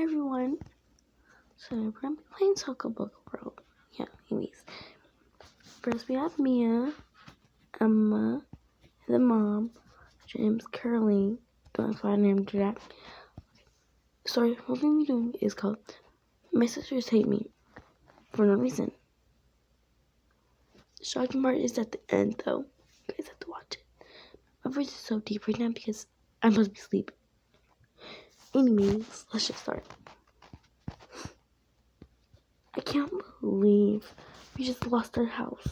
everyone. So we're gonna be playing Soccer Book World. Yeah, anyways. First we have Mia, Emma, the mom, James, Caroline. Don't ask why I named her that. Sorry, what we're doing is called My Sisters Hate Me for no reason. The shocking part is at the end though. You guys have to watch it. My voice is so deep right now because I'm supposed to be asleep. Anyways, let's just start. I can't believe we just lost our house.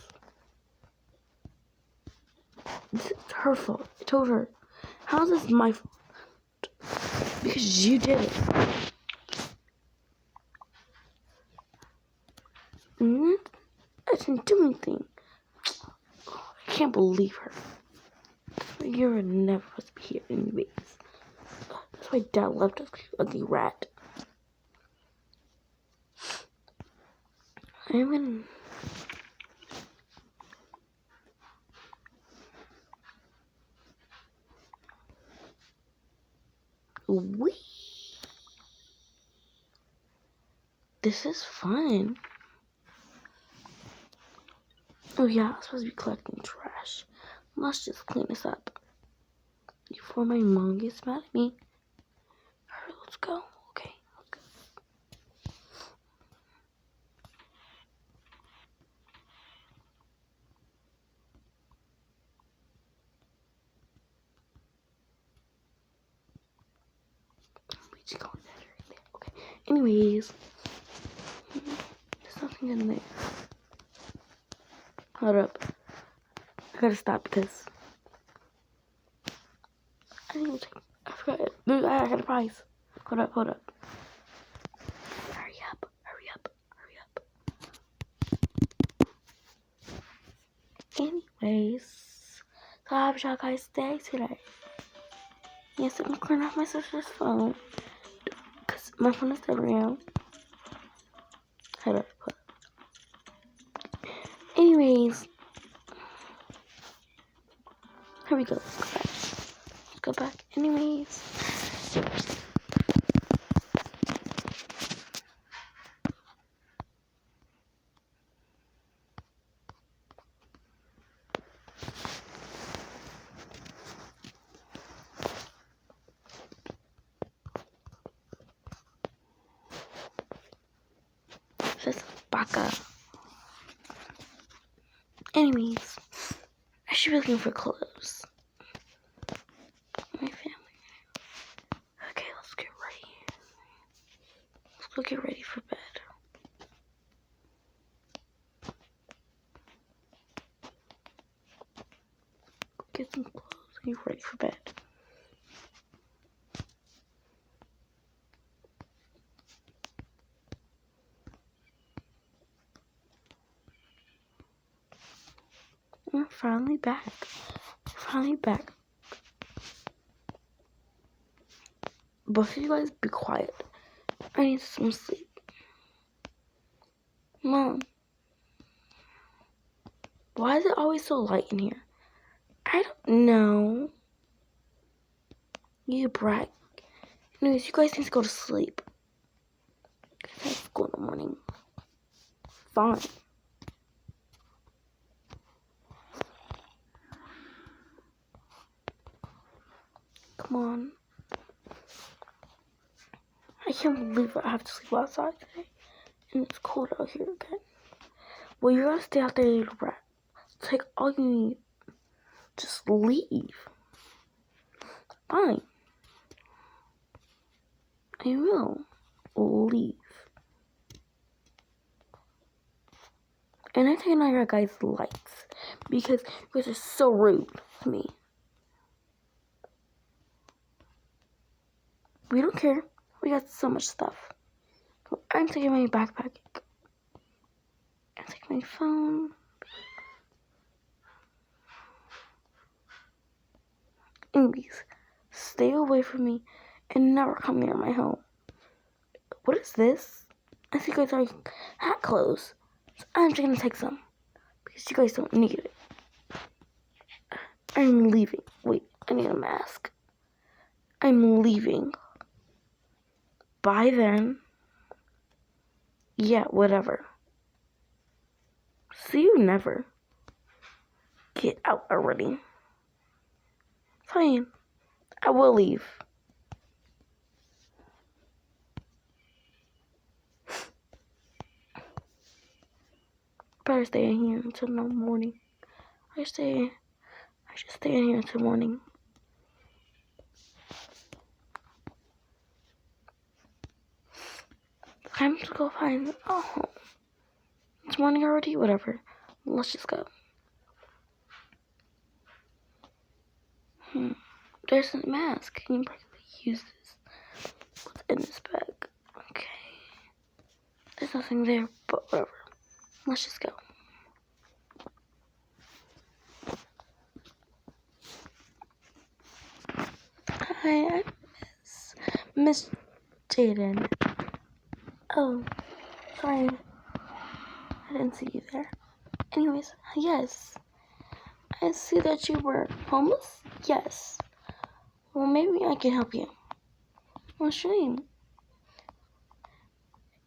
It's her fault. I told her. How is this my fault? Because you did it. I didn't do anything. I can't believe her. You're never supposed to be here anyways. That's why Dad left us, you ugly rat. I'm gonna... Wee! This is fun. Oh yeah, I'm supposed to be collecting trash. Let's just clean this up before my mom gets mad at me. Alright, let's go. Okay, let's go. We just got that right there. Okay. Anyways, there's nothing in there. Hold up. I gotta stop because I forgot it. I got a prize. Hold up. Hurry up. Anyways, so how have y'all guys' day today? Yes, I'm clearing off my sister's phone because my phone is still around. Hold up. Anyways, here we go. Let's go back. Anyways. This is Baka. Anyways, I should be looking for clothes. My family. Okay, let's get ready. Let's go get ready for bed. Get some clothes and get ready for bed. We're finally back. Both of you guys be quiet. I need some sleep. Mom, why is it always so light in here? I don't know. You brat. Anyways, you guys need to go to sleep. I have school in the morning. Fine. Come on. I can't believe I have to sleep outside today. And it's cold out here again. Well, you're gonna stay out there, you rat. Take all you need. Just leave. Fine. I will leave. And I take out your guys' lights. Because you guys are so rude to me. We don't care. We got so much stuff. I'm taking my backpack. I'm taking my phone. Anyways, stay away from me and never come near my home. What is this? I think you guys are hat clothes. So I'm just gonna take some. Because you guys don't need it. I'm leaving. Wait, I need a mask. I'm leaving. Bye then. Yeah, whatever. See you never. Get out already. Fine. I will leave. Better stay in here until no morning. I should stay in here until morning. I'm to go find home. It's morning already? Whatever. Let's just go. There's a mask. Can you probably use this? What's in this bag? Okay. There's nothing there, but whatever. Let's just go. Hi, I'm Miss Jaden. Oh, sorry. I didn't see you there. Anyways, yes. I see that you were homeless? Yes. Well, maybe I can help you. What's your name?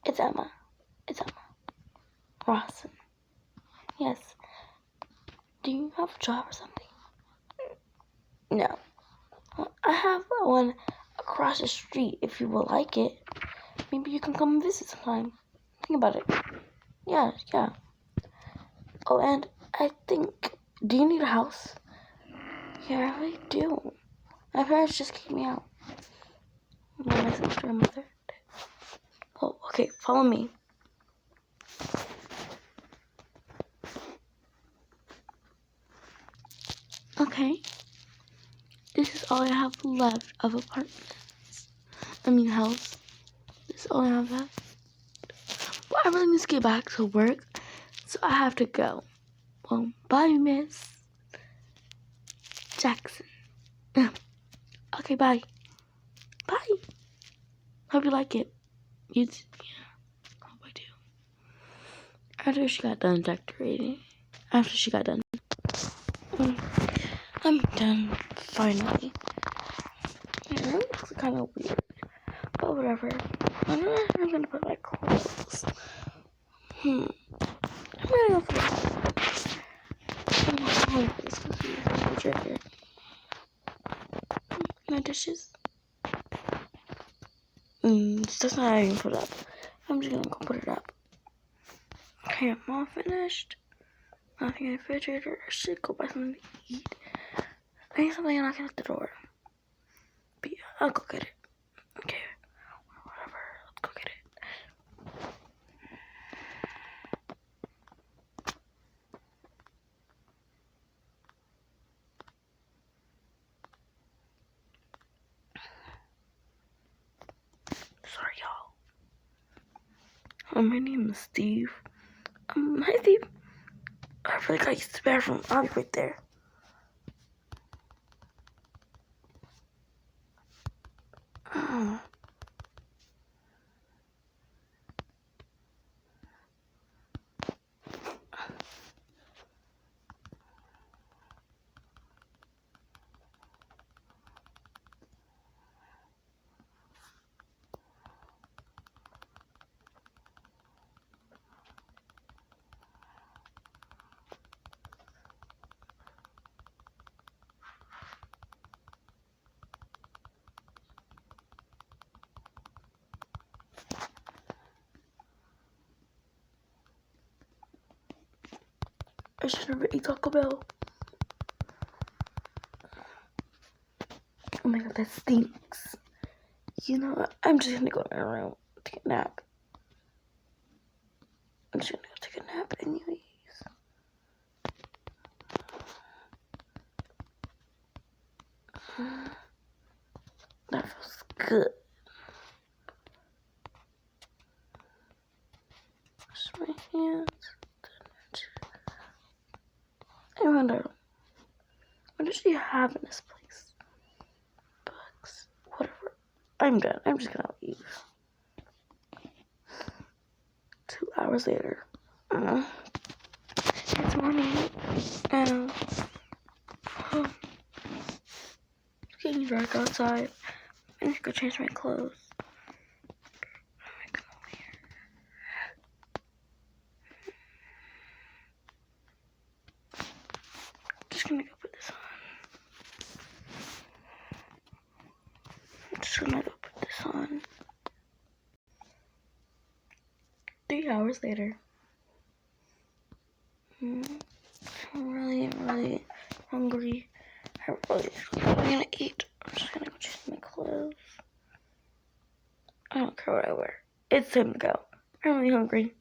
It's Emma. Rawson. Yes. Do you have a job or something? No. Well, I have one across the street if you would like it. Maybe you can come and visit sometime. Think about it. Yeah. Oh, and I think, do you need a house? Yeah, I really do. My parents just kicked me out. My sister and mother. Oh, okay, follow me. Okay. This is all I have left of apartments. House. This is all I have left. But I really need to get back to work, so I have to go. Well, bye, Miss Jackson. Okay, bye. Bye. Hope you like it. Yeah, hope I do. After she got done decorating, I'm done, finally. It really looks kind of weird, but whatever. I'm gonna put my clothes. I'm gonna go for that. I'm gonna put this cookie in the refrigerator. My dishes. That's not even put up. I'm just gonna go put it up. Okay, I'm all finished. Nothing in the refrigerator. I should go buy something to eat. I need something knocking at the door. But yeah, I'll go get it. Okay. Whatever. Let's go get it. Sorry, y'all. My name is Steve. Hi, Steve. I really gotta use the bathroom. I'll be right there. I should have eaten Taco Bell. Oh my god, that stinks. You know what? I'm just gonna go in my room, take a nap. I'm just gonna go take a nap anyways. That feels good. Wash my hands. I wonder, what does she have in this place? Books, whatever. I'm done. I'm just gonna leave. 2 hours later. It's morning. And it's getting dark outside. I need to go change my clothes. just gonna go put this on. I'm just gonna go put this on. 3 hours later. I'm really hungry. I'm gonna eat. I'm just gonna go change my clothes. I don't care what I wear. It's time to go. I'm really hungry.